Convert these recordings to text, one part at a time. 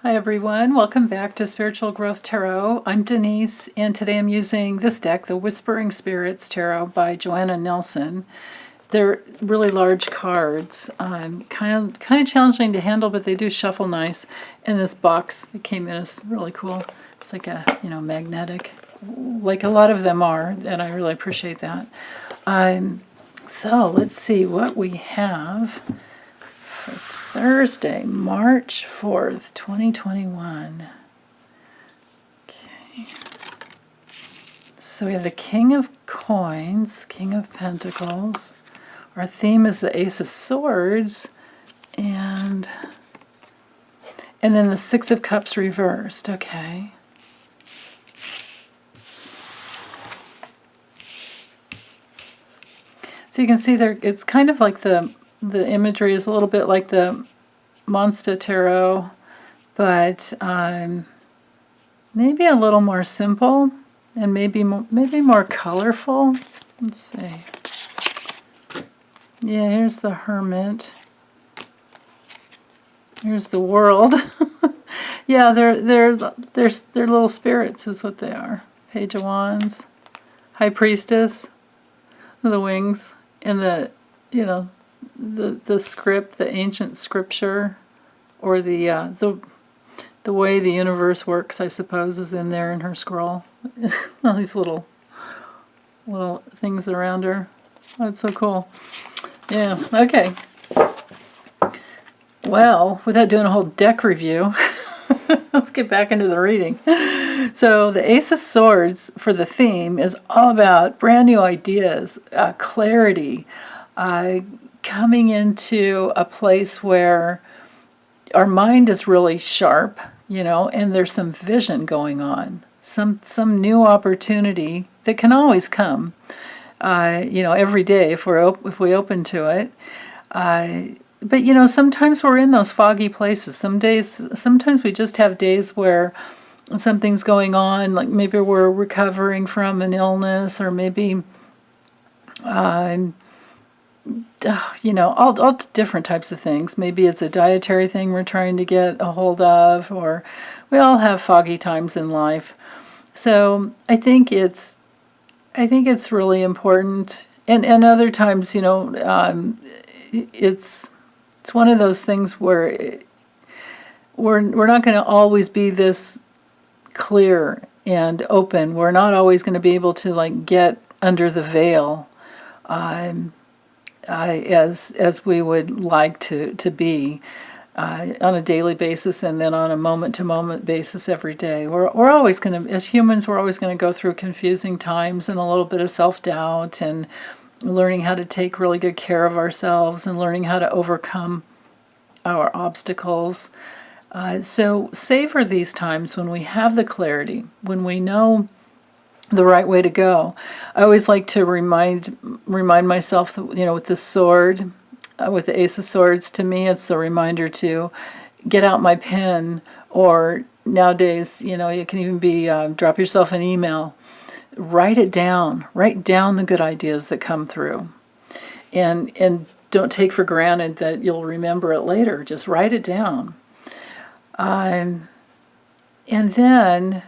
Hi everyone, welcome back to Spiritual Growth Tarot. I'm Denise, and today I'm using this deck, the Whispering Spirits Tarot by Joanna Nelson. They're really large cards, kind of challenging to handle, but they do shuffle nice. And this box that came in is really cool. It's like a magnetic, like a lot of them are, and I really appreciate that. So let's see what we have for Thursday, March 4th, 2021. Okay. So we have the King of Coins, King of Pentacles. Our theme is the Ace of Swords, and then the Six of Cups reversed. Okay. So you can see there, it's kind of like the imagery is a little bit like the Monster Tarot, but maybe a little more simple and maybe more colorful. Let's see. Yeah, here's the Hermit. Here's the World. Yeah, they're little spirits is what they are. Page of Wands, High Priestess, the wings, and the script, the ancient scripture, or the way the universe works, I suppose, is in there in her scroll. All these little things around her. Oh, it's so cool. Yeah, okay. Well, without doing a whole deck review, let's get back into the reading. So the Ace of Swords for the theme is all about brand new ideas, clarity, coming into a place where our mind is really sharp, and there's some vision going on, some new opportunity that can always come, every day if we open to it. But sometimes we're in those foggy places. Sometimes we just have days where something's going on, like maybe we're recovering from an illness, or maybe all different types of things. Maybe it's a dietary thing we're trying to get a hold of, or we all have foggy times in life. So I think it's really important. And other times, it's one of those things where we're not going to always be this clear and open. We're not always going to be able to get under the veil as we would like to be on a daily basis, and then on a moment-to-moment basis every day. We're always going to, as humans, we're always going to go through confusing times and a little bit of self-doubt, and learning how to take really good care of ourselves and learning how to overcome our obstacles. So savor these times when we have the clarity, when we know the right way to go. I always like to remind myself that, with the sword, with the Ace of Swords, to me it's a reminder to get out my pen, or nowadays, it can even be drop yourself an email. Write it down. Write down the good ideas that come through. And don't take for granted that you'll remember it later. Just write it down. And then,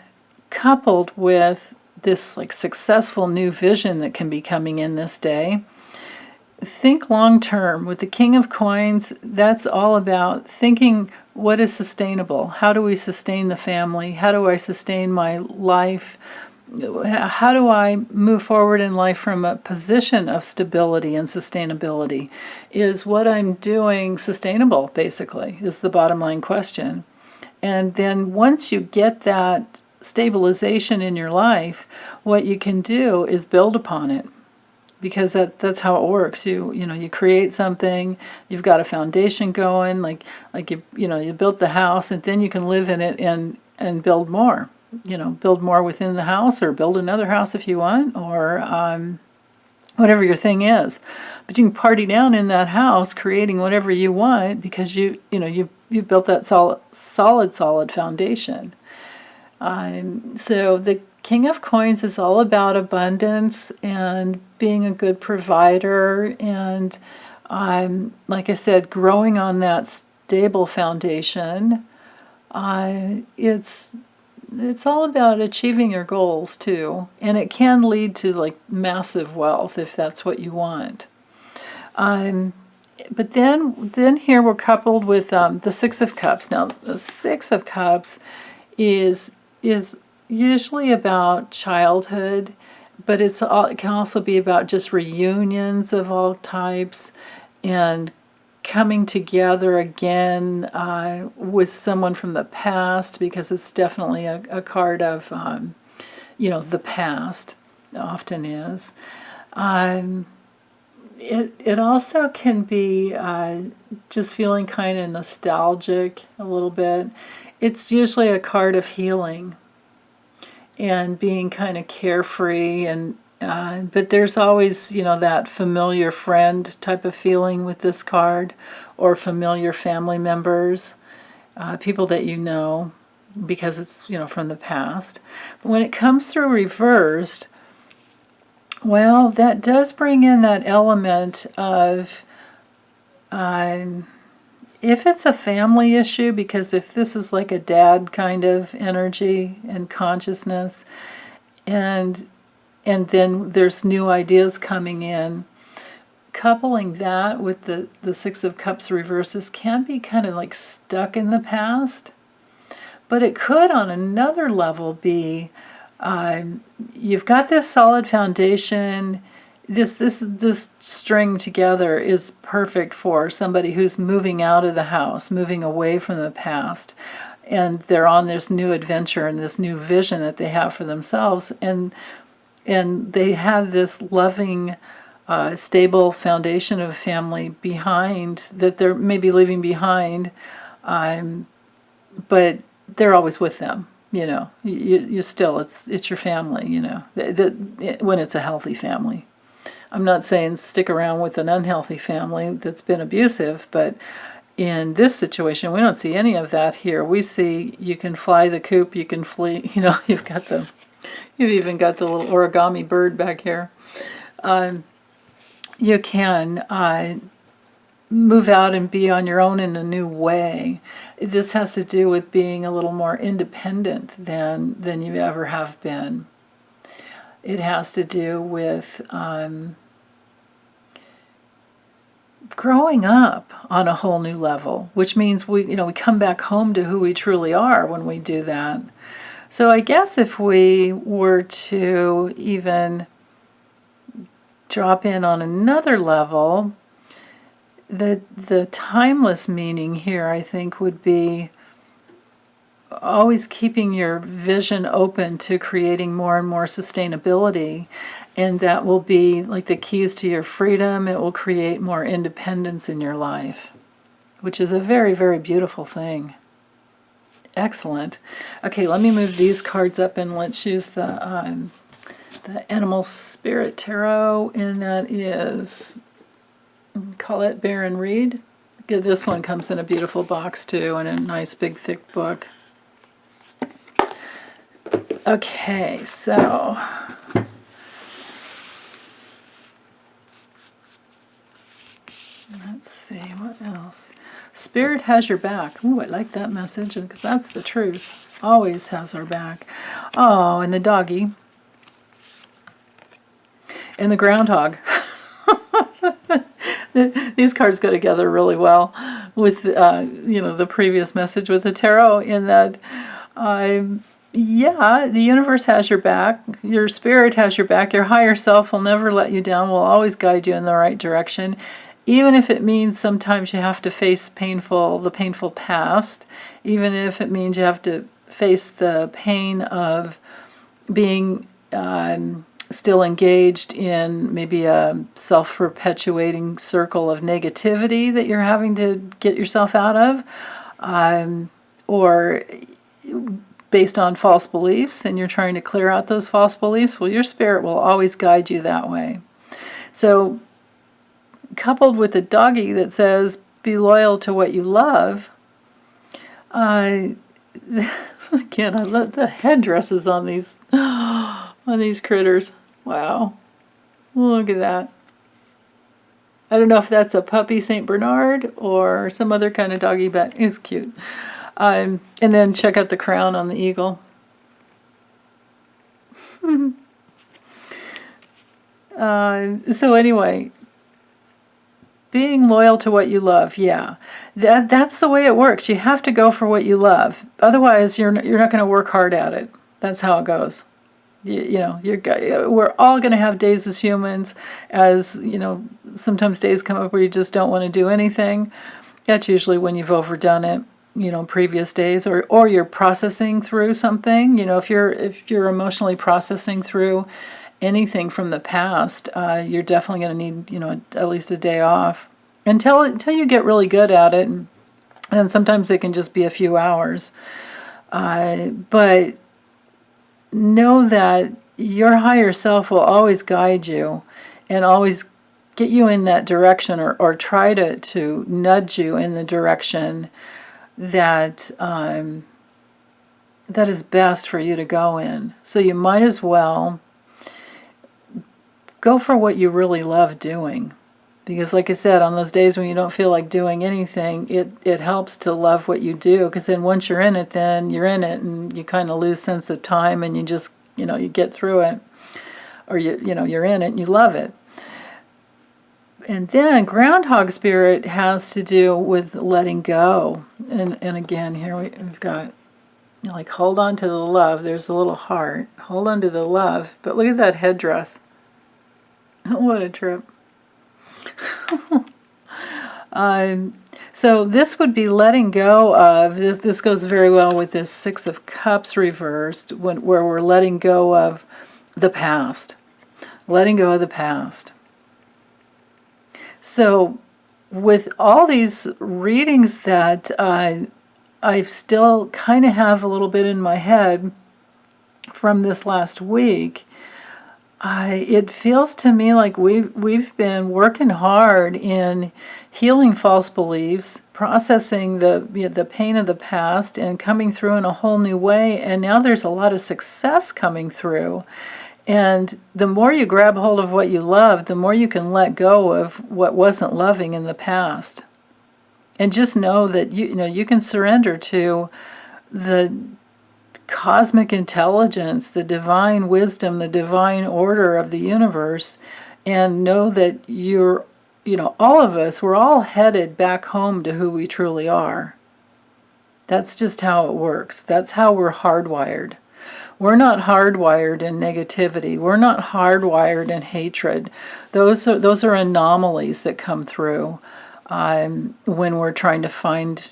coupled with this successful new vision that can be coming in this day, think long term. With the King of Coins, that's all about thinking, what is sustainable? How do we sustain the family? How do I sustain my life? How do I move forward in life from a position of stability and sustainability? Is what I'm doing sustainable, basically, is the bottom line question. And then once you get that stabilization in your life, what you can do is build upon it, because that's how it works. You create something, you've got a foundation going, like you built the house, and then you can live in it and build more. Build more within the house, or build another house if you want, or whatever your thing is. But you can party down in that house, creating whatever you want, because you built that solid foundation. So the King of Coins is all about abundance and being a good provider, and like I said, growing on that stable foundation. It's all about achieving your goals too, and it can lead to like massive wealth if that's what you want. Um, but then here we're coupled with the Six of Cups. Now the Six of Cups is usually about childhood, but it can also be about just reunions of all types and coming together again with someone from the past, because it's definitely a card of the past. Often is. It also can be just feeling kind of nostalgic a little bit. It's usually a card of healing and being kind of carefree, and but there's always that familiar friend type of feeling with this card, or familiar family members, people that you know, because it's from the past. But when it comes through reversed, well, that does bring in that element of if it's a family issue, because if this is like a dad kind of energy and consciousness, and then there's new ideas coming in, coupling that with the Six of Cups reverses can be kind of like stuck in the past. But it could, on another level, be you've got this solid foundation. This string together is perfect for somebody who's moving out of the house, moving away from the past, and they're on this new adventure and this new vision that they have for themselves, and they have this loving, stable foundation of family behind that they're maybe leaving behind, but they're always with them. You still, it's your family. When it's a healthy family. I'm not saying stick around with an unhealthy family that's been abusive, but in this situation, we don't see any of that here. We see you can fly the coop, you can flee. You've even got the little origami bird back here. You can move out and be on your own in a new way. This has to do with being a little more independent than you ever have been. It has to do with growing up on a whole new level, which means we come back home to who we truly are when we do that. So I guess if we were to even drop in on another level, the timeless meaning here, I think, would be always keeping your vision open to creating more and more sustainability, and that will be like the keys to your freedom. It will create more independence in your life, which is a very, very beautiful thing. Excellent. Okay, let me move these cards up and let's use the Animal Spirit Tarot, and that is Collette Baron-Reid. This one comes in a beautiful box too, and a nice big thick book. Okay, so let's see, what else? Spirit has your back. Ooh, I like that message, because that's the truth. Always has our back. Oh, and the doggy. And the groundhog. These cards go together really well with, the previous message with the tarot, in that the universe has your back, your spirit has your back, your higher self will never let you down, will always guide you in the right direction, even if it means sometimes you have to face the painful past, even if it means you have to face the pain of being still engaged in maybe a self-perpetuating circle of negativity that you're having to get yourself out of, or based on false beliefs, and you're trying to clear out those false beliefs. Well, your spirit will always guide you that way. So coupled with a doggy that says be loyal to what you love, again, I love the headdresses on these critters. Wow, look at that. I don't know if that's a puppy Saint Bernard or some other kind of doggy, but it's cute. And then check out the crown on the eagle. So anyway, being loyal to what you love, yeah, that's the way it works. You have to go for what you love. Otherwise, you're not going to work hard at it. That's how it goes. We're all going to have days as humans, as sometimes days come up where you just don't want to do anything. That's usually when you've overdone it, previous days, or you're processing through something. If you're emotionally processing through anything from the past, you're definitely going to need, at least a day off until you get really good at it. And sometimes it can just be a few hours. But know that your higher self will always guide you and always get you in that direction, or try to nudge you in the direction that that is best for you to go in. So you might as well go for what you really love doing. Because like I said, on those days when you don't feel like doing anything, it helps to love what you do. Because then once you're in it, then you're in it, and you kind of lose sense of time, and you just, you get through it. Or you're in it and you love it. And then groundhog spirit has to do with letting go. And again, here we've got, like, hold on to the love. There's a little heart. Hold on to the love. But look at that headdress. What a trip. So this would be letting go of, this goes very well with this Six of Cups reversed, where we're letting go of the past. Letting go of the past. So with all these readings that I still kind of have a little bit in my head from this last week, it feels to me like we've been working hard in healing false beliefs, processing the pain of the past, and coming through in a whole new way. And now there's a lot of success coming through. And the more you grab hold of what you love, the more you can let go of what wasn't loving in the past. And just know that you can surrender to the cosmic intelligence, the divine wisdom, the divine order of the universe, and know that all of us, we're all headed back home to who we truly are. That's just how it works. That's how we're hardwired. We're not hardwired in negativity. We're not hardwired in hatred. Those are anomalies that come through when we're trying to find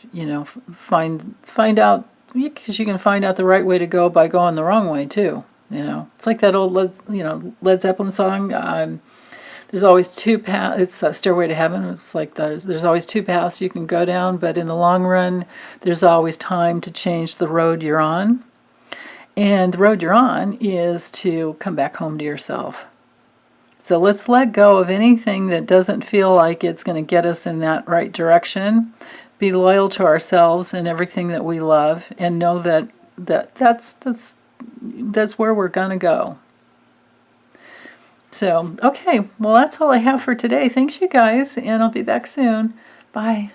out, because you can find out the right way to go by going the wrong way too. It's like that old Led Zeppelin song. There's always two paths. It's a Stairway to Heaven. It's like there's always two paths you can go down, but in the long run, there's always time to change the road you're on. And the road you're on is to come back home to yourself. So let's let go of anything that doesn't feel like it's going to get us in that right direction. Be loyal to ourselves and everything that we love, and know that's where we're going to go. So, okay, well, that's all I have for today. Thanks, you guys, and I'll be back soon. Bye.